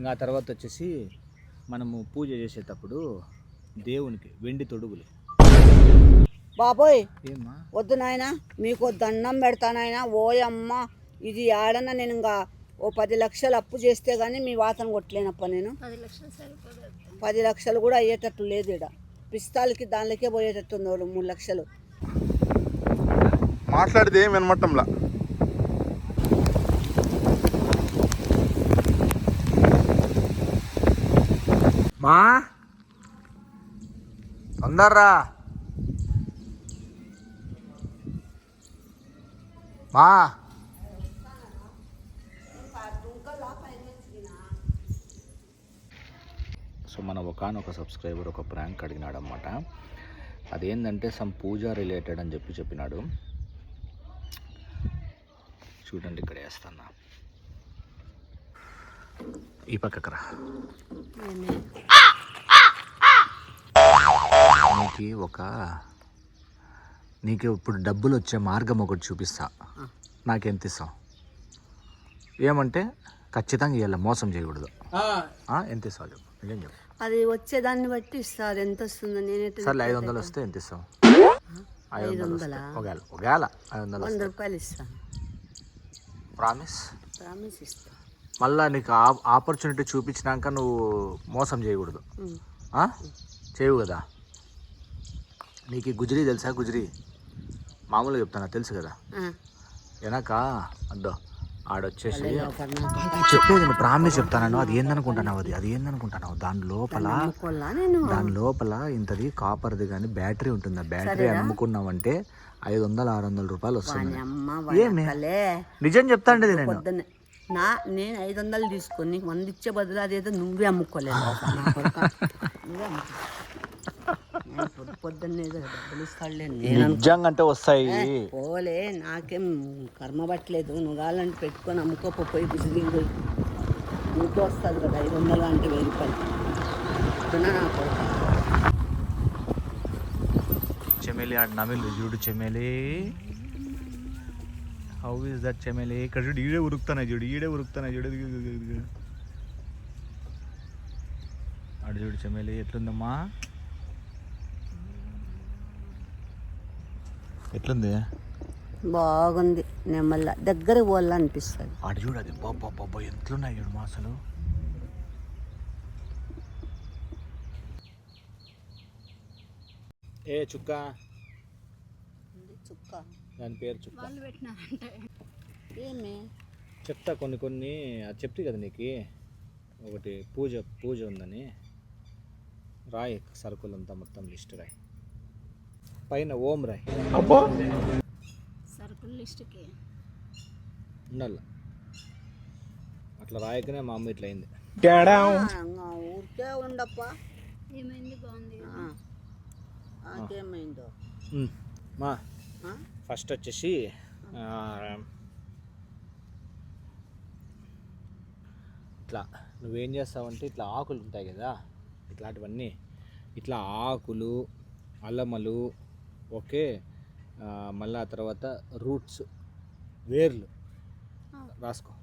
ఇంకా తర్వాత వచ్చేసి మనము పూజ చేసేటప్పుడు దేవునికి వెండి తొడుగులు. బాబోయ్ ఏమ్మా వద్దు నాయన, మీకు దండం పెడతానాయన. ఓయమ్మ, ఇది ఆడన్నా నేను ఇంకా ఓ 10 లక్షలు అప్పు చేస్తే కానీ మీ వాసన కొట్టలేనప్ప. నేను 10 లక్షలు కూడా అయ్యేటట్టు లేదు. ఇక్కడ పిస్తాలకి దానిలోకే పోయేటట్టుంది. వాళ్ళు 3 లక్షలు మాట్లాడితే ఏం వినమట్టంలా. మా తొందర్రా మా. సో మన ఒకనొక సబ్స్క్రైబర్ ఒక ప్రాంక్ అడిగినాడు అన్నమాట. అదేంటంటే సమ్ పూజ రిలేటెడ్ అని చెప్పినాడు. చూడండి ఇక్కడ వేస్తాను, ఈ పక్కకు రా. నీకు ఇప్పుడు డబ్బులు వచ్చే మార్గం ఒకటి చూపిస్తా. నాకెంత ఇస్తావు? ఏమంటే ఖచ్చితంగా ఇవ్వాలి, మోసం చేయకూడదు. ఎంత ఇస్తావు చెప్పు, నిజం చెప్పు. అది వచ్చేదాన్ని బట్టి ఇస్తారు. ఎంత వస్తుందో నేనైతే. సర్లే 500 వస్తే ఎంత ఇస్తావు? 500 ఒకవేళ 500 100 రూపాయలు ఇస్తాను. ప్రామిస్? ప్రామిస్ ఇస్తా. మళ్ళీ నీకు ఆపర్చునిటీ చూపించినాక నువ్వు మోసం చేయకూడదు. చేయవు కదా. నీకు ఈ గుజరీ తెలుసా? గుజరీ మామూలుగా చెప్తాను, తెలుసు కదా. వెనక అద్దో ఆడొచ్చేసి చెప్పేది నువ్వు ప్రామిస్ చెప్తాను. అది ఏందనుకుంటున్నావు? అది ఏందనుకుంటున్నావు? దాని లోపల ఇంతది కాపర్ది కానీ బ్యాటరీ ఉంటుంది. ఆ బ్యాటరీ అమ్ముకున్నావంటే 500-600 రూపాయలు వస్తుంది. ఏమి నిజం చెప్తా అండి నేను. నేను 500 తీసుకొని నీకు 100 ఇచ్చే బదులు అదేదో నువ్వే అమ్ముకోలేదు. పొద్దున్నే డబ్బులు ఇస్తాడులే. నిజంగా అంటే వస్తాయి. పోలే, నాకేం కర్మ పట్టలేదు. నువ్వు కావాలంటే పెట్టుకొని అమ్ముకోపోయి బిజినెస్ పోయి నీకు వస్తుంది కదా. 500 అంటే 1000 రూపాయలు. నా కొడుకు చెమేలి ఆడు నమిలి చూడు. Chameli, how is that chameli? ఇక్కడ చూడు, ఈడే ఉరుకుతానే చూడు. ఆడు చూడు చెమేలి ఎట్లుందమ్మా, ఎట్లుంది? బాగుంది. నేను మళ్ళీ దగ్గరికి పోవాలనిపిస్తుంది. ఆడు చూడు, అది బాబా ఎట్లున్నాయి చూడు మా. అసలు ఏ చుక్క దాని పేరు చుక్క. ఏమి చెప్తా కొన్ని అది చెప్తే కదా నీకు. ఒకటి పూజ ఉందని రాయి, సరుకులంతా మొత్తం లిస్ట్ రాయి. పైన ఓం రాయి. సరుకుల లిస్టుకి ఉండాల. అట్లా రాయకనే మా అమ్మ ఇట్లా అయింది. ఊరికే ఉండప్పా. ఏమైంది? బాగుంది. ఏమైందో మా ఫస్ట్ వచ్చేసి ఇట్లా నువ్వేం చేస్తావంటే ఇట్లా ఆకులు ఉంటాయి కదా, ఇట్లాంటివన్నీ ఇట్లా ఆకులు, అల్లమలు, ఓకే, మళ్ళీ ఆ తర్వాత రూట్స్, వేర్లు రాసుకో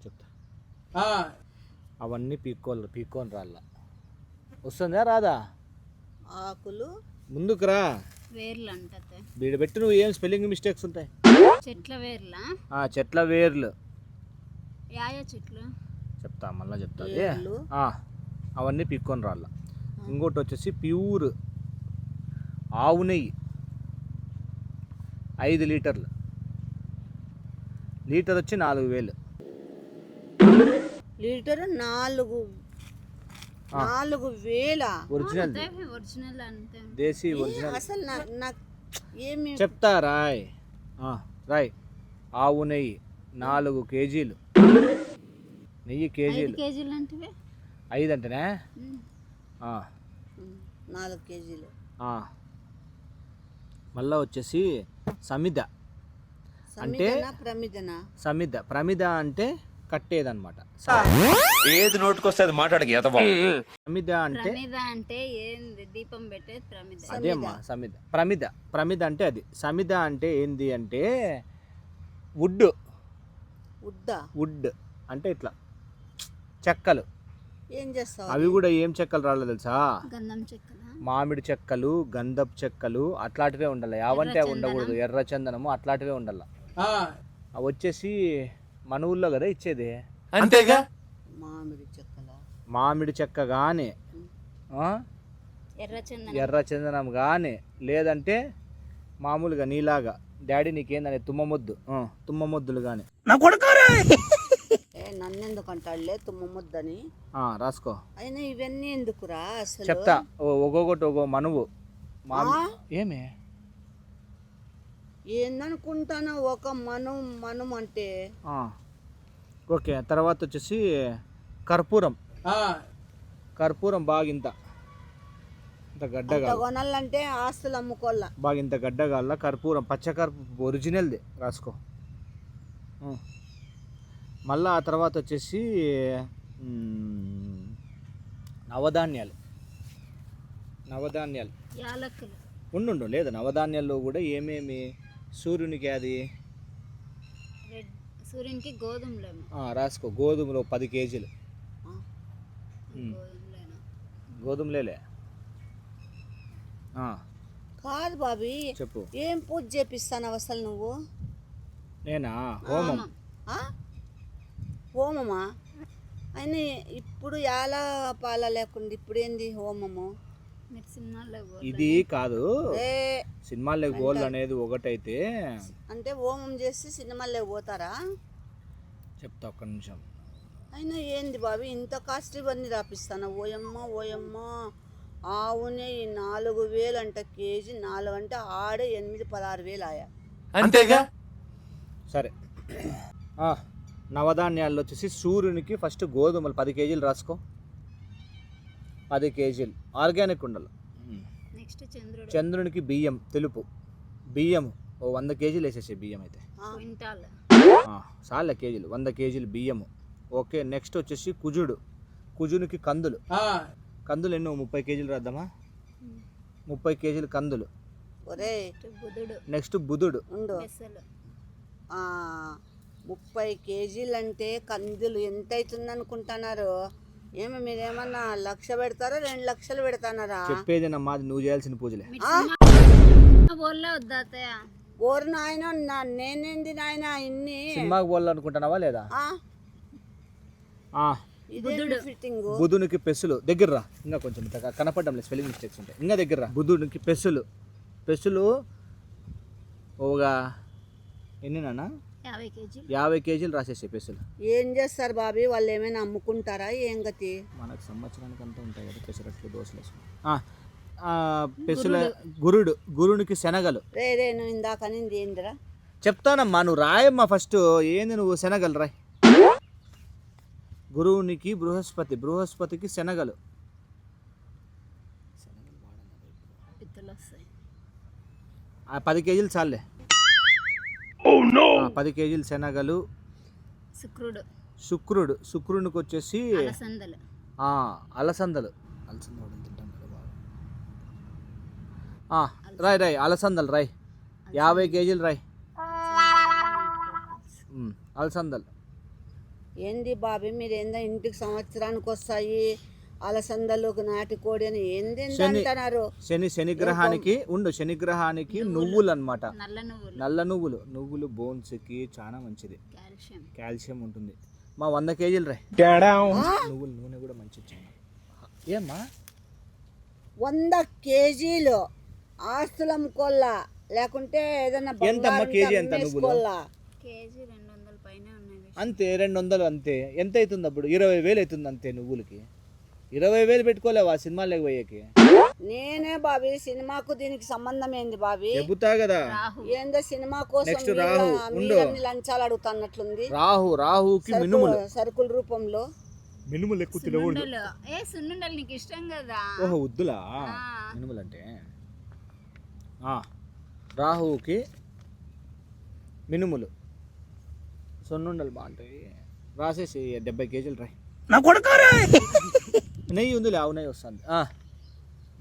చెప్తా. అవన్నీ పీక్కొని రాళ్ళ. వస్తుందా రాదా? ఆకులు ముందుకు రా. వేర్లు అంటతే వీడు పెట్టి నువ్వు ఏం స్పెల్లింగ్ మిస్టేక్స్ ఉంటాయి. చెట్ల వేర్లా? చెట్ల వేర్లు. యాయా చెట్లు చెప్తా, మళ్ళీ చెప్తా. అవన్నీ పీక్కొని రాళ్ళ. ఇంకోటి వచ్చేసి ప్యూర్ ఆవు నెయ్యి 5 లీటర్లు. లీటర్ వచ్చి 4000. లీటర్ 4000. ఒరిజినల్ అంతే. దేశీ ఒరిజినల్. అసలు నాకు ఏమి చెప్తా రాయ్. ఆవు నెయ్యి 4 కేజీలు. నెయ్యి కేజీలు. 5 కేజీలు అంటే 5 అంటేనే 4 కేజీలు. మళ్ళా వచ్చేసి సమిద అంటే ప్రమిద అంటే కట్టేదన్నమాట. ఏది నోటుకొస్తే అది మాట్లాడక. ప్రమిద అంటే ఏంది? దీపం పెట్టేది ప్రమిద. అదేమ్మా సమిద. ప్రమిద అంటే అది. సమిద అంటే ఏంది అంటే వుడ్ అంటే ఇట్లా చెక్కలు ఏం చేస్తావు? అవి కూడా ఏం చెక్కలు రాలేదు తెలుసా? గంధం చెక్కల మామిడి చెక్కలు, గంధపు చెక్కలు అట్లాంటివే ఉండాలి. యావంటే అవి ఉండకూడదు. ఎర్ర చందనము అట్లాంటివే ఉండాలి. అవి వచ్చేసి మన ఊళ్ళో కదా ఇచ్చేది. అంతేగా. మామిడి చెక్కల మామిడి చెక్క కానీ ఎర్ర చందనం కానీ లేదంటే మామూలుగా నీలాగా డాడీ నీకేందని తుమ్మ మొద్దులు కానీ నన్నెందుకు అంటాడులే తుమ్మ ముద్దని. రాసుకో. అయినా ఇవన్నీ ఎందుకురా అసలు? చెప్తా ఒక్కొక్కటి ఒక్కో మనువు. ఏమే ఏందనుకుంటాను ఒక మనం అంటే. ఓకే, తర్వాత వచ్చేసి కర్పూరం. కర్పూరం బాగా ఇంత గడ్డగా కొనాలంటే ఆస్తులు అమ్ముకోవాల. బాగా ఇంత గడ్డగాల కర్పూరం, పచ్చకర్పూరం ఒరిజినల్ది రాసుకో. మళ్ళీ ఆ తర్వాత వచ్చేసి నవధాన్యాలు. ఉండు లేదు, నవధాన్యాల్లో కూడా ఏమేమి సూర్యునికి అది సూర్యునికి రాసుకో. గోధుమలు 10 కేజీలు. గోధుమలేలే. కాదు బాబీ, చెప్పు. ఏం పూజ చేపిస్తాను అసలు నువ్వు? నేనా? హోమం. హోమమా? అయినా ఇప్పుడు యాల పాల లేకుండా ఇప్పుడు ఏంది హోమము? ఇది కాదు, సినిమాల్లో గోల్ అనేది ఒకటైతే అంటే హోమం చేసి సినిమాల్లో పోతారా? చెప్తా ఒక్క నిమిషం. అయినా ఏంది బాబీ ఇంత కాస్ట్లీ ఇవన్నీ రాపిస్తాను? ఓయమ్మ ఆవునే 4,000 అంట కేజీ. 4 అంటే ఆడే 8-16,000 ఆయా. అంతేగా. సరే, నవధాన్యాల్లో వచ్చేసి సూర్యునికి ఫస్ట్ గోధుమలు 10 కేజీలు రాసుకో. 10 కేజీలు ఆర్గానిక్ ఉండాలి. చంద్రునికి బియ్యం, తెలుపు బియ్యం 100 కేజీలు వేసేసే. బియ్యం అయితే చాలా కేజీలు, 100 కేజీలు బియ్యము. ఓకే, నెక్స్ట్ వచ్చేసి కుజునికి కందులు. కందులు ఎన్నో 30 కేజీలు రాద్దామా? 30 కేజీలు కందులు. నెక్స్ట్ బుధుడు 30 కేజీలు అంటే కందులు ఎంత అవుతుంది అనుకుంటున్నారు? ఏమో మీరేమన్నా 1,00,000 పెడతారా 2 లక్షలు పెడతానారా? చెప్పేది మాది, నువ్వు చేయాల్సిన పూజలే. ఓరు నాయన, నేనేంది నాయన ఇన్ని సినిమాకి పోవాలనుకుంటున్నావా లేదా? ఫిట్టింగ్. బుధునికి పెసులు దగ్గర రా. ఇంకా కొంచెం కనపడడం లేదు, స్పెల్లింగ్ మిస్టేక్స్ ఉంటాయి. ఇంకా దగ్గర రా. బుధునికి పెసులు ఒక ఎన్ని నాన్న? 50 కేజీలు రాసేసే పెసులు. ఏం చేస్తారు బాబీ వాళ్ళు? ఏమైనా అమ్ముకుంటారా ఏం గతి? మనకు సంవత్సరానికి అంతా ఉంటాయి కదా పెసరట్లు, దోశలు. పెసుల గురునికి శనగలు. రే నువ్వు ఇందాక అనేది ఏందిరా? చెప్తానమ్మా, నువ్వు రాయమ్మా ఫస్ట్. ఏంది నువ్వు? శనగలు రాయ్. గురువునికి బృహస్పతికి శనగలు. 10 కేజీలు చాలే. 10 కేజీలు శనగలు. శుక్రునికి వచ్చేసి అలసందలు. రాయ్ అలసందలు రాయ్. 50 కేజీలు రాయ్ అలసందలు. ఏంది బాబీ మీరు ఏందో ఇంటికి సంవత్సరానికి వస్తాయి అలసందలు, నాటికోడి అని ఏంది అంటున్నారు? శనిగ్రహానికి నువ్వులు అన్నమాట. నల్ల నువ్వులు బోన్స్కి చాలా మంచిది, కాల్షియం ఉంటుంది. 100 కేజీలు రాయ్. నువ్వుల నూనె కూడా మంచిది. ఏమ్మా 100 కేజీలు ఆస్తులు అమ్ముకోల్లా, లేకుంటే ఏదైనా కేజీ ఎంత నువ్వులు? అంతే 200 అంతే. ఎంత అవుతుంది అప్పుడు? 20,000 అవుతుంది అంతే. నువ్వులకి 20,000 పెట్టుకోలేవా సినిమాలకు పోయేకి? నేనే బాబీ సినిమాకు దీనికి సంబంధం ఏంది బాబీ? చెబుతా కదా. ఏందో సినిమా కోసం లంచాలు అడుగుతున్నట్లుంది. రాహుకి మినుములు సరుకుల రూపంలో. మినుములు ఎక్కువ తినకూడదు. నీకు ఇష్టం కదా? ఓహో వద్దులా మినుములు అంటే. రాహుకి మినుములు, సున్నుండలు బాగుంటాయి. రాసేసి 70 కేజీలు రాయ్. నా కొడుకు నెయ్యి ఉంది, ఆవు నెయ్యి వస్తుంది.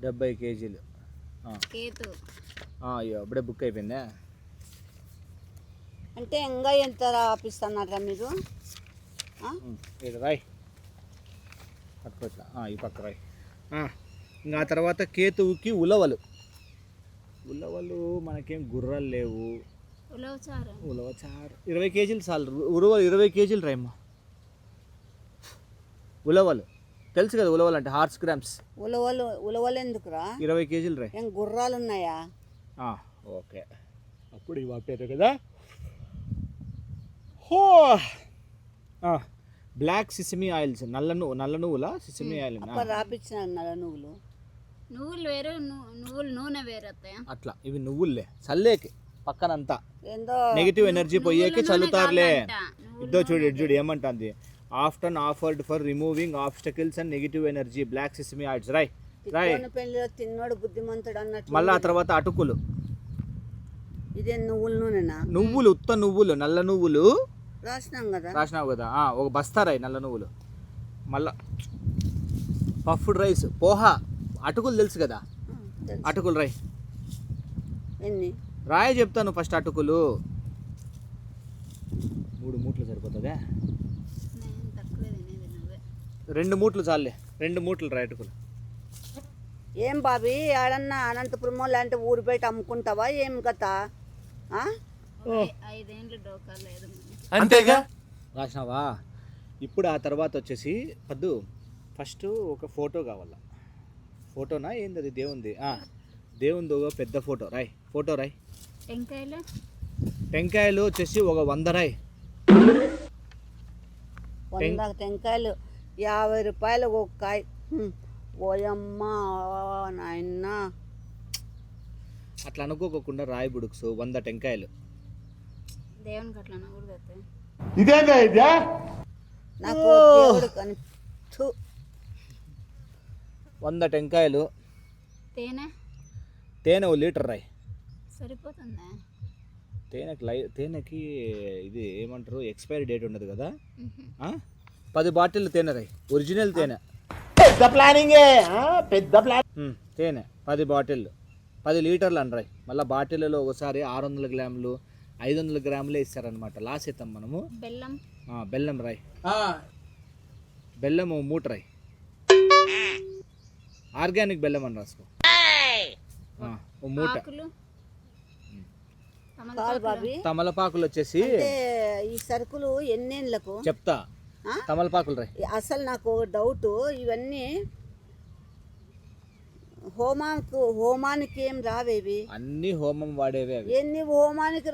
70 కేజీలు. అయ్యో ఇప్పుడే బుక్ అయిపోయిందా? అంటే ఇంకా ఎంత రాపిస్తున్నారా మీరు? రాయ్. పట్టుకోవట్లా ఈ పక్క రాయి. ఇంకా ఆ తర్వాత కేతువుకి ఉలవలు. ఉలవలు మనకేం గుర్రాలు లేవు. ఉలవచారు 20 కేజీలు చాలు. ఉలవలు 20 కేజీలు రాయమ్మా. ఉలవలు తెలుసు కదా, ఉలవలు అంటే హార్స్ గ్రామ్స్. ఉలవలు ఎందుకురా? 20 కేజీలు రాయి. ఏం గుర్రాలు ఉన్నాయా? ఓకే, అప్పుడు ఇవి ఆపారు కదా. బ్లాక్ సిసిమి ఆయిల్స్, నల్ల నువ్వుల సిసిమి ఆయిల్ రాపించిన నల్ల నువ్వులు. నువ్వులు వేరే, నువ్వులు నూనె వేరే వస్తాయా? అట్లా ఇవి నువ్వులే చల్లేకి పక్కనంతా ఏందో నెగిటివ్ ఎనర్జీ పోయేకి చల్లుతారులే. ఇద్దో చూడు ఏమంటుంది. After offered for removing obstacles and negative energy black sesame oils. రాయ్ పెళ్లిలో తిన్నోడు బుద్ధిమంతుడు అన్నట్టు. మళ్ళీ ఆ తర్వాత అటుకులు. ఇదే నువ్వుల నూనెనా? నువ్వులు, ఉత్త నువ్వులు, నల్ల నువ్వులు రాసినావు కదా. ఒక బస్తా రాయి నల్ల నువ్వులు. మళ్ళా పఫ్డ్ రైస్, పోహా, అటుకులు తెలుసు కదా, అటుకులు రాయి. ఎన్ని రాయి చెప్తాను. ఫస్ట్ అటుకులు 3 మూట్లు సరిపోతుందా? 2 మూట్లు చాలే. 2 మూట్లు రాయి అటుకులు. ఏం బాబీ, ఆడన్నా అనంతపురం లాంటి ఊరు బయట అమ్ముకుంటావా ఏం కథ? 5 ఏళ్ళు డోకా లేదు అంతేగా. రాసినావా? ఇప్పుడు ఆ తర్వాత వచ్చేసి పద్దు ఫస్ట్ ఒక ఫోటో కావాలా. ఫోటోనా ఏంది అది? దేవుంది ఒక పెద్ద ఫోటో రాయ్. ఫోటో రాయ్. టెంకాయలు వచ్చేసి ఒక 100 రాయ్. 100 టెంకాయలు 50 రూపాయలు ఒక కాయ. ఓయమ్మ నాయన, అట్లా అనుకోకుండా రాయి బుడుక్స్ 100 టెంకాయలు. దేవునికి అట్లా అనకూడదు. నాకు దేవుడు కని 100 టెంకాయలు. తేనె 1 లీటర్ రాయ్. సరిపోతుందా? తేనెకి ఇది ఏమంటారు, ఎక్స్పైరీ డేట్ ఉండదు కదా. 10 బాటిల్ తేనె రాయ్. ఒరిజినల్ తేనె. తేనె 10 బాటిళ్ళు, 10 లీటర్లు అని రాయ్. మళ్ళీ బాటిల్లో ఒకసారి 600 గ్రాములు 500 గ్రాములే ఇస్తారనమాట. లాస్ అవుతాం మనము. బెల్లం రాయ్. బెల్లం 1 మూట రాయ్. ఆర్గానిక్ బెల్లం అని రాసుకో. 1 మూట. తమలపాకులు వచ్చేసి ఈ సరుకులు ఎన్నేళ్ళకు చెప్తా. తమలపాకులు రాయ్. అసలు నాకు డౌట్, ఇవన్నీ హోమానికి ఏం రావేవి? అన్ని హోమం వాడేవే. ఎన్ని హోమానికి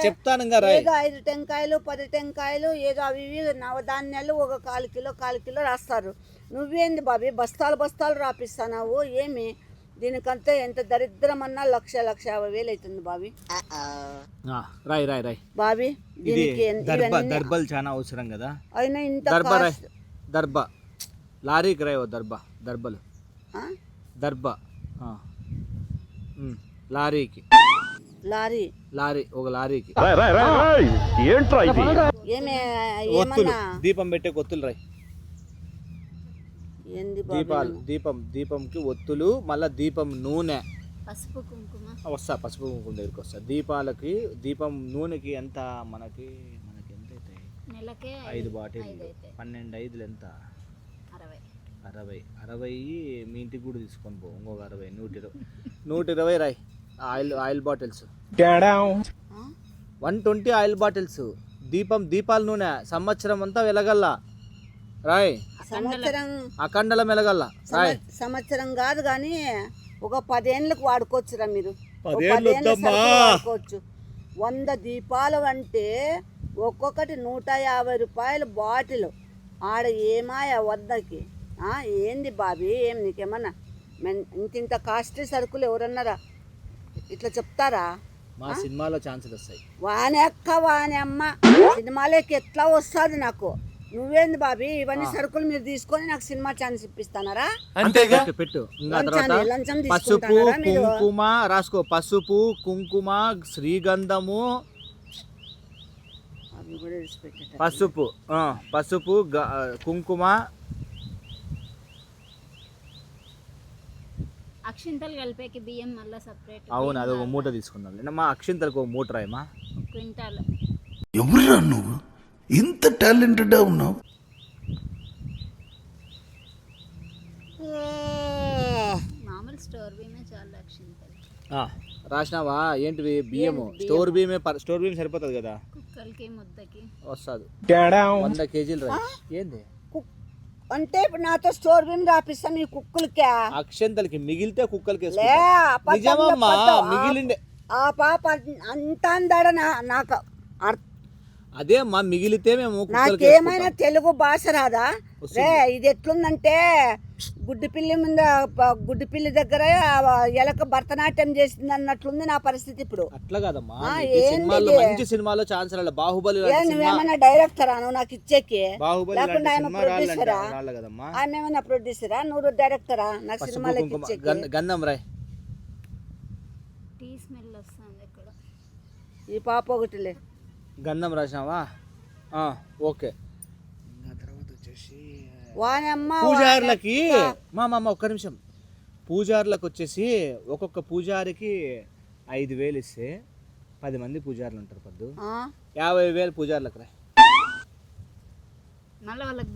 చెప్తాను. ఏదో 5 టెంకాయలు 10 టెంకాయలు ఏదో అవి నవధాన్యాలు ఒక 1/4 కిలో రాస్తారు. నువ్వేంది బాబీ బస్తాలు రాపిస్తావు ఏమి? దీనికంతా ఎంత దరిద్రమన్నా 1,50,000 అవుతుంది బాబీ. రాయ్ రాయ్ రాయ్ బాబీ. దీనికి దర్బలు చాలా అవసరం కదా. అయినా ఇంత దర్బ లారీకి రాయ్. దర్బలు దర్బ లారీకి. లారీ ఒక లారీకి. ఒత్తులు, దీపం పెట్టే ఒత్తులు రాయ్. దీపంకి ఒత్తులు, మళ్ళా దీపం నూనె, పసుపు కుంకుమ. పసుపు కుంకుమ దగ్గరికి వస్తా. దీపం నూనెకి ఎంత మనకి ఎంత అవుతాయి? నెలకే 5 బాటిల్ 12 5 ఎంత? 60 మీ ఇంటికి కూడా తీసుకొని పో. ఇంకొక 60 120 రాయ్. Oil bottles 120 oil bottles. దీపాల నూనె సంవత్సరం అంతా వెలగల్లా రాయ్. అఖండలం వెలగల్లా రాయ్. సంవత్సరం కాదు కానీ ఒక 10 ఏళ్ళకు వాడుకోవచ్చురా మీరు. 10 ఏళ్ళు వాడుకోవచ్చు. 100 దీపాలు అంటే ఒక్కొక్కటి 150 రూపాయలు బాటిల్. ఆడ ఏమాయా 100కి? ఏంది బాబీ, ఏం నీకేమన్నా ఇంత కాస్ట్లీ సరుకులు ఎవరన్నారా ఇట్లా చెప్తారా? మా సినిమాలో ఛాన్సులు వస్తాయి. వాని అమ్మ సినిమాలోకి ఎట్లా వస్తుంది నాకు? నువ్వేంది బాబీ, ఇవన్నీ సరుకులు మీరు తీసుకొని నాకు సినిమా ఛాన్స్ ఇప్పిస్తానారా? పెట్టు. లంచం పసుపు కుంకుమ రాసుకో. పసుపు కుంకుమ శ్రీగంధము. పసుపు కుంకుమ అక్షింతలు కలిపేకి బియ్యం మళ్ళీ సపరేట్. అవును, అది ఒక మూట తీసుకున్నాను. మా అక్షింతలకు ఒక మూట రాయమా. క్వింటాల్. ఎవరురా నువ్వు ఇంత టాలెంటెడ్ ఉన్నావు? మామూలు స్టోర్ బియ్యమే చాలా రక్షించాలి. రాసినావా ఏంటివి బియ్యము స్టోర్ బియ్యమే స్టోర్ బియ్యం సరిపోతుంది కదా కుక్కలకి ముద్దకి వస్తుంది 100 కేజీలు రైస్ ఏంది అంటే ఇప్పుడు నాతో స్టోర్ బియ్యం రాపిస్తా మీ కుక్కలకే అక్షంతలకి మిగిలితే కుక్కలకి లే అబద్ధం నిజమమ్మా చెప్పొద్దు. మిగిలిండే ఆ పాప అంతా అందాడ నాకు అదే అమ్మా మిగిలితే మేము కుక్కలకి నాకేమైనా తెలుగు భాష రాదా రే ఇది ఎట్లుందంటే గుడ్డి పిల్లి ముందు గుడ్డి పిల్లి దగ్గర ఎలక భరతనాట్యం చేసింది అన్నట్లుంది నా పరిస్థితి ఇప్పుడు. అట్లా కాదమ్మా ఏంది సినిమాల్లో ఇది? మంచి సినిమాలో ఛాన్స్ రాలే బాహుబలి ఏ నువ్వేమైనా డైరెక్టరా నువ్వు నాకు ఇచ్చేకి బాహుబలి లేకుండా ఆయన ప్రొడ్యూసరా రాలే కదమ్మా ఆమె ఏమైనా ప్రొడ్యూసరా నువ్వు డైరెక్టరా నాకు పసుపు సినిమాలకి కుంకుమ ఇచ్చేకి గంధం రాయ్ టీ స్మెల్ వస్తుంది ఇక్కడ. ఈ పాప ఒకటిలే గంధం రాసినావా ఓకే తర్వాత వచ్చేసి వానమ్మ పూజారులకి మా ఒక్క నిమిషం పూజారులకు వచ్చేసి ఒక్కొక్క పూజారికి 5,000 ఇస్తే 10 మంది పూజారులు ఉంటారు పద్దు 50,000 పూజారులకు రా మళ్ళీ వాళ్ళకి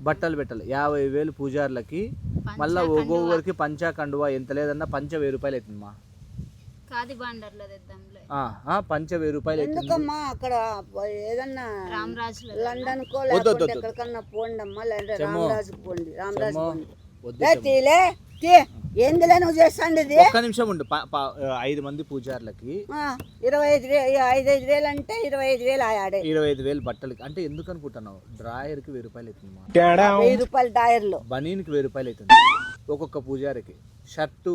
బట్టలు పెట్టాలి 50,000 పూజారులకి మళ్ళీ ఒక్కొక్కరికి పంచా కండువా ఎంత లేదన్నా పంచ 1,000 రూపాయలు అవుతుందమ్మా కాది బాండర్లో తెద్దాంలే. పంచ 1,000 రూపాయలు అవుతుంది ఎందుకమ్మా అక్కడ ఏదన్నా రామరాజులో లండన్ కో లేకపోతే ఎక్కడికన్నా పోండి అమ్మా లేదంటే రామరాజుకి పోండి రామరాజు పోండి తీలే తీ ఏందిలే నువ్వు చేస్తాండి ఇది ఒక్క నిమిషం ఉండు 5 మంది పూజారులకి 25,000 అంటే 25,000 ఆడే 25,000 బట్టలకి అంటే ఎందుకు అనుకుంటున్నావు డ్రాయర్కి 1,000 రూపాయలు అవుతుందమ్మా 1000 రూపాయలు డైర్లో బనీన్కి 1,000 రూపాయలు అవుతుంది ఒక్కొక్క పూజారికి షర్టు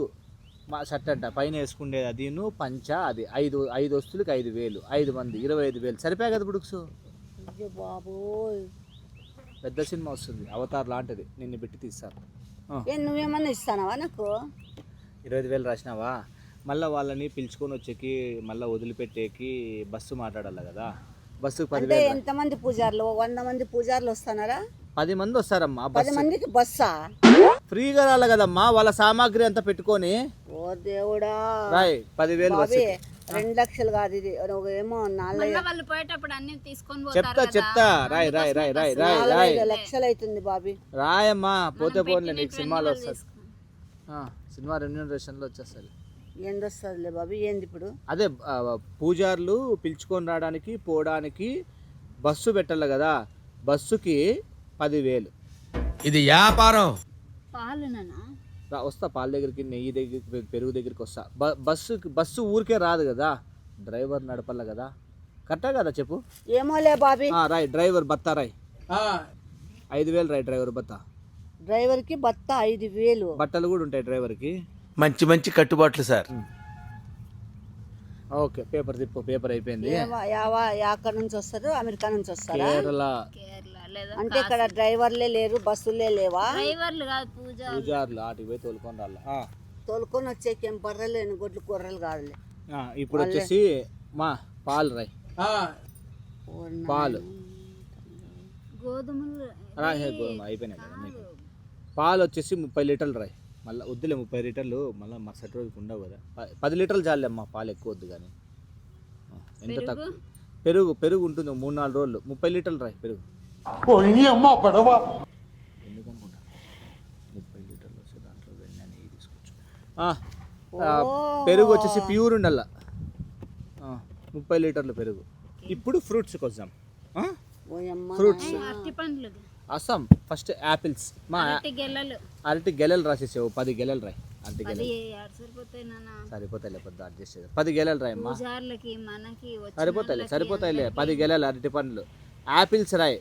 షర్ట్ అంట పైన వేసుకునేది అది పంచ అది 5 వస్తువులకి 5,000 5 మంది 25,000 సరిపోయా కదా బుడుక్స్ బాబోయ్ పెద్ద సినిమా వస్తుంది అవతార్ లాంటిది నిన్ను పెట్టి తీస్తారు నువ్వేమన్నా ఇస్తానవా నాకు 20,000 రాసినావా మళ్ళీ వాళ్ళని పిలుచుకొని వచ్చేకి మళ్ళీ వదిలిపెట్టేకి బస్సు మాట్లాడాలి కదా బస్సుకు 10,000 ఎంతమంది పూజారులు 100 మంది పూజారులు వస్తున్నారా 10 మంది వస్తారమ్మా 10 మందికి బస్సా ఫ్రీగా రాలి కదమ్మా వాళ్ళ సామాగ్రి అంతా పెట్టుకొని ఓ దేవుడా రాయ్ 10,000 బస్సు 2 లక్షలు కాదు ఇది ఏమో 4 వాళ్ళు పోయేటప్పుడు అన్ని తీసుకొని చెప్తా రాయ్ 4 లక్షలు అవుతుంది బాబీ రాయమ్మా పోతే పోన్లే నీకు సినిమాలో వస్తుంది సినిమా రెమ్యూనరేషన్లో వచ్చేస్తుంది ఏంది వస్తుందిలే బాబీ ఏంది ఇప్పుడు అదే పూజారులు పిలుచుకొని రావడానికి పోవడానికి బస్సు పెట్టాలి కదా బస్సుకి 10,000 ఇది వ్యాపారం. పాలునా వస్తా పాల దగ్గరికి నెయ్యి దగ్గరికి పెరుగు దగ్గరికి వస్తా బస్సు ఊరికే రాదు కదా డ్రైవర్ నడపల్ల కదా కరెక్టా కదా చెప్పు ఏమోలే బాబీ రాయ్ డ్రైవర్ బత్తా రాయ్ 5,000 రాయ్ డ్రైవర్ బత్తా డ్రైవర్కి బత్త 5,000 బట్టలు కూడా ఉంటాయి డ్రైవర్కి మంచి మంచి కట్టుబాట్లు సార్. ఓకే పేపర్ తిప్పు పేపర్ అయిపోయింది ఎక్కడి నుంచి వస్తారు అమెరికా నుంచి వస్తారా కేరళ లేదా అంటే ఇక్కడ డ్రైవర్లే లేరు బస్సులే లేవా డ్రైవర్లు కాదు పూజారులు ఆటికి పోయి తోలుకొని రాళ్ళ తోలుకొని వచ్చేకేం బర్రెలేని గొడ్లు కూరలు కాదులే ఇప్పుడు వచ్చేసి మా పాలు రాయ్ పాలు గోధుమలు అయిపోయినాయి కదా మీకు పాలు వచ్చేసి 30 లీటర్లు రాయ్ మళ్ళీ వద్దులే 30 లీటర్లు మళ్ళీ మరుసటి రోజుకి ఉండవు కదా 10 లీటర్లు చాలే అమ్మా పాలు ఎక్కువ వద్దు కానీ ఎంత తక్కువ పెరుగు ఉంటుంది 3-4 రోజులు 30 లీటర్లు రాయ్ పెరుగు ఎందుకనుకుంటా 30 లీటర్లు వస్తే దాంట్లో వెన్న నెయ్యి తీసుకోవచ్చు పెరుగు వచ్చేసి ప్యూర్ ఉండాల 30 లీటర్లు పెరుగు ఇప్పుడు ఫ్రూట్స్కి వద్దాం ఫ్రూట్స్ అస్సాం ఫస్ట్ యాపిల్స్ మా అరటి గెలలు రాసేసావు 10 గెలలు రాయ్ అరటి గెలలు సరిపోతాయిలే పెద్ద అడ్జస్ట్ చేద్దాం 10 గెలలు రాయ్ అమ్మా సరిపోతాయిలే 10 గెలలు అరటి పండ్లు యాపిల్స్ రాయ్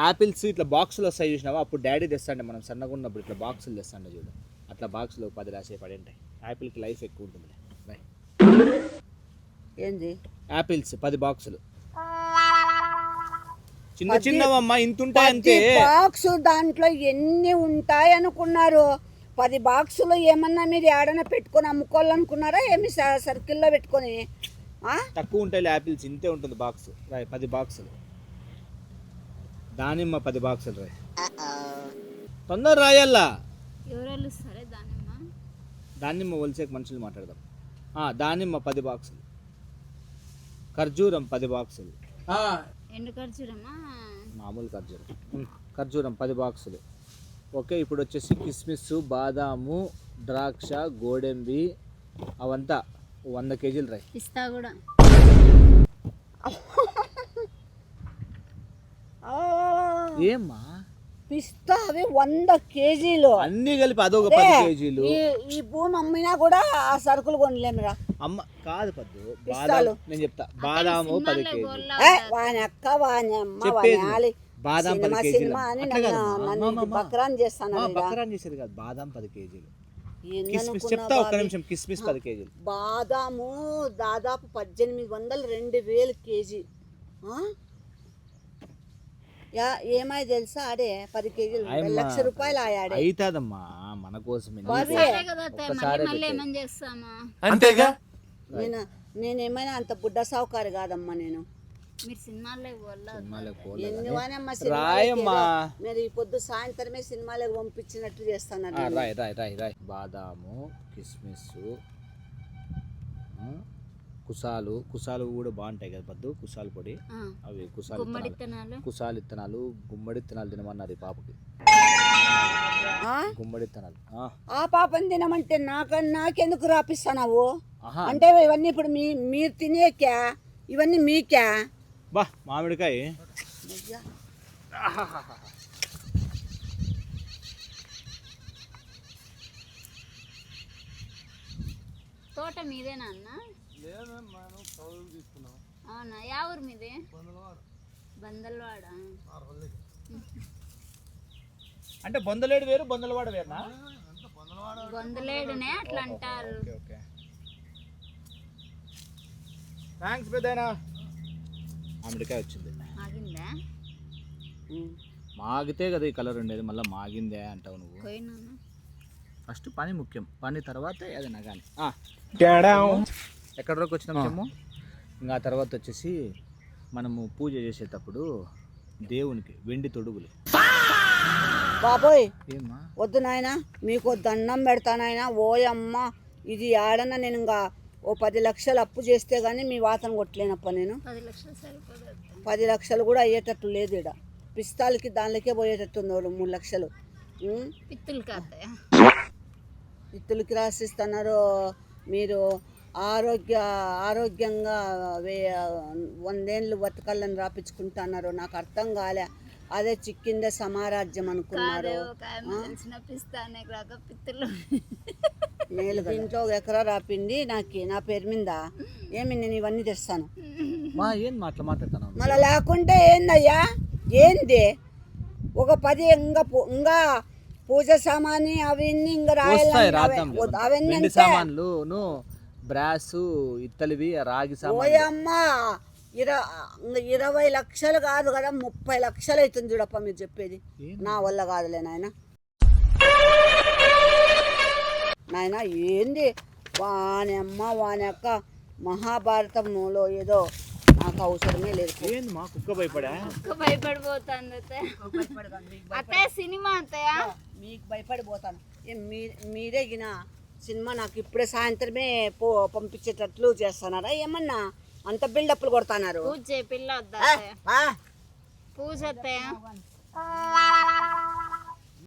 యాపిల్స్ ఇట్లా బాక్సులు వస్తాయి చూసినావా అప్పుడు డాడీ తెస్తాండే మనం సన్నగా ఉన్నప్పుడు ఇట్లా బాక్సులు తెస్తాండే చూడు అట్లా బాక్సులు 10 రాసే పడింటాయి యాపిల్కి లైఫ్ ఎక్కువ ఉంటుంది రాయ్ ఏంది యాపిల్స్ 10 బాక్సులు చిన్నవమ్మా ఇంత ఉంటాయి అంతే బాక్స్ దాంట్లో ఎన్ని ఉంటాయి అనుకున్నారు 10 బాక్సులు ఏమన్నా మీరు ఏడన్నా పెట్టుకొని అమ్ముకోవాలనుకున్నారా ఏమి సర్కిల్లో పెట్టుకొని తక్కువ ఉంటాయి యాపిల్స్ ఇంతే ఉంటుంది బాక్స్ రాయ్ 10 బాక్సులు దానిమ్మ 10 బాక్సులు రాయ్ తొందర రాయల్లా దానిమ్మ ఒలిసేకి మనుషులు మాట్లాడదాం దానిమ్మ 10 బాక్సులు ఖర్జూరం 10 బాక్సులు ఎండు ఖర్జూరమా మామూలు ఖర్జూరం 10 బాక్సులు ఓకే, ఇప్పుడు వచ్చేసి కిస్మిస్, బాదాము, ద్రాక్ష, గోడెంబి అవంతా 100 కేజీలు రాయి. పిస్తా కూడా ఏమ్మా పిస్తా అవి 100 కేజీలు. అన్ని కలిపి అదొక 10 కేజీలు. ఈ భూమి అమ్మినా కూడా ఆ సరుకులు కొనలేమురా. అమ్మ కాదు పద్దు, పిస్తాలు. నేను చెప్తా, బాదాము 10 కేజీలు. వాని అక్క వాని అమ్మ చెప్పేది. వాని ఆలి బాదాం 10 సినిమా కేజీలు. సినిమా అని అట్లా కాదు, నన్ను బక్రాన్ చేస్తాను. బకరాన్ చేసేది కాదు, బాదాం 10 కేజీలు. కిస్మిస్ చెప్తా, ఒక్క నిమిషం. కిస్మిస్ 10 కేజీలు. బాదాము దాదాపు 1800 2000 కేజీ. ఏమై తెలుసా ఆడే 10 కేజీలు 1 లక్ష రూపాయలు ఆయాడే. అవుతాదమ్మా మన కోసమే. సరే కదా అత్తయ్య, మళ్ళీ ఏమని చేస్తామా? అంతేగా. నేనేమైనా అంత బుడ్డ సావుకారు కాదమ్మా. నేను మీరు సినిమాలకు ఎన్ని వానమ్మా రాయమ్మా. మీరు ఈ పొద్దు సాయంత్రమే సినిమాలకు పంపించినట్టు చేస్తాను. రాయ్ రాయ్ రాయ్ రాయ్. బాదాము, కిస్మిస్, కుసాలు కూడా బాగుంటాయి కదా పద్దు. కుసాలు పొడి, అవి కుసాలు ఇత్తనాలు, గుమ్మడి ఇత్తనాలు తినమన్నారు ఈ పాపకి. గుమ్మడి ఇత్తనాలు ఆ పాపని తినమంటే నాకెందుకు రాపిస్తున్నావు? అంటే ఇవన్నీ ఇప్పుడు మీరు తినేక్యా? ఇవన్నీ మీక్యా? బా మామిడికాయ. తోట మీదేనా అన్న? అవునా, యా ఊరు మీది? బందల్వాడ. అంటే బొందలేడు వేరు, బొందలవాడ వేరునా? బొందలేడునే అట్లా అంటారు. థ్యాంక్స్ పెద్దయినా. మామిడికాయ వచ్చింది. ఆగిందా? మాగితే కదా ఈ కలర్ ఉండేది, మళ్ళీ మాగిందే అంటావు నువ్వు. ఫస్ట్ పని ముఖ్యం, పని తర్వాత ఏదైనా కానీ. ఎక్కడి వరకు వచ్చినాం చెమ్ము? ఇంకా తర్వాత వచ్చేసి మనము పూజ చేసేటప్పుడు దేవునికి వెండి తొడుగులు. బాబోయ్ ఏమ్మా వద్దు నాయన, మీకు దండం పెడతానాయన. ఓయమ్మ ఇది ఆడన నేను ఇంకా 10 లక్షలు అప్పు చేస్తే గానీ మీ వాతను కొట్టలేనప్ప. నేను 10 లక్షలు సరిపోదు. 10 లక్షలు కూడా అయ్యేటట్టు లేదు ఇక్కడ. పిస్తాలకి దానికే పోయేటట్టు 3 లక్షలు. ఇత్తులకి రాసిస్తున్నారు. మీరు ఆరోగ్యంగా 100 ఏళ్ళు బతకాలని రాపించుకుంటున్నారు. నాకు అర్థం కాలే. అదే చిక్కిందే సమారాజ్యం అనుకున్నారు. మేలు ఇంట్లో 1 ఎకరా రాపిండి నా పేరు మీద. ఏమి నేను ఇవన్నీ తెస్తాను. ఏం మాట్లాడుతున్నావు? మళ్ళీ లేకుంటే ఏందయ్యా? ఏంది ఒక 10 ఇంకా పూజ సామాని అవన్నీ ఇంకా రాయాలి. సామాన్లు బ్రాస్, ఇత్తలివి, రాగి సామాన్. ఓయమ్మా 20 లక్షలు కాదు కదా, 30 లక్షలు అవుతుంది చూడప్ప మీరు చెప్పేది. నా వల్ల కాదులే నాయన. ఏంది వాని అమ్మ వాని అక్క మహాభారతంలో ఏదో నాకు అవసరమే లేదు. కుక్క భయపడా? భయపడిపోతాను అత్తయ్య. సినిమా అత్తయ్య మీకు భయపడిపోతాను. మీరే గిన సినిమా నాకు ఇప్పుడే సాయంత్రమే పంపించేటట్లు చేస్తున్నారా? ఏమన్నా అంత బిల్డప్లు కొడతాన్నారు? పూజ పిల్ల పూజ అత్తయ్య.